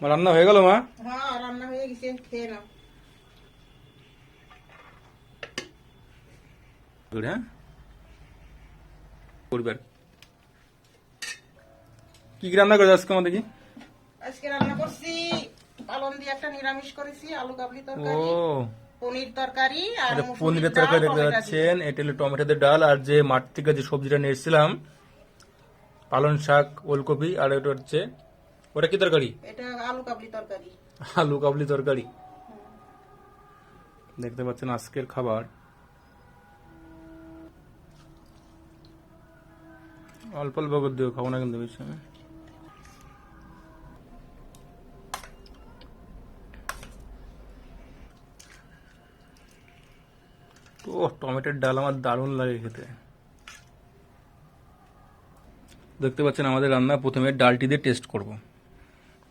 রান্না হয়ে গেল মা? হ্যাঁ, রান্না হয়ে গেছে, খেয়ে নাও। হ্যাঁ, পরিবার কি কি রান্না করে আজকে আমাদের কি? আজকে রান্না করছি পালং দিয়ে একটা নিরামিষ করেছি, আলু কাবলি ও তরকারি, পনির তরকারি আর এটা মুসুরির পনিরের ডাল, তরকারি দেখতে টমেটো দিয়ে। পাচ্ছেন, এটা হলো টমেটোদের ডাল। আর যে মাঠ থেকে যে সবজিটা নিয়ে এসেছিলাম, পালং শাক, ওলকপি, আর এটা হচ্ছে ওটা কি তরকারি? এটা আলু কাবলি তরকারি। আলু কাবলি তরকারি। দেখতে পাচ্ছেন আজকের খাবার। অল্প অল্প করে দিও, খাবো না কিন্তু বেশি। তো টমেটোর ডাল আমার দারুণ লাগে খেতে। দেখতে পাচ্ছেন আমাদের রান্না। প্রথমে ডালটি দিয়ে টেস্ট করব।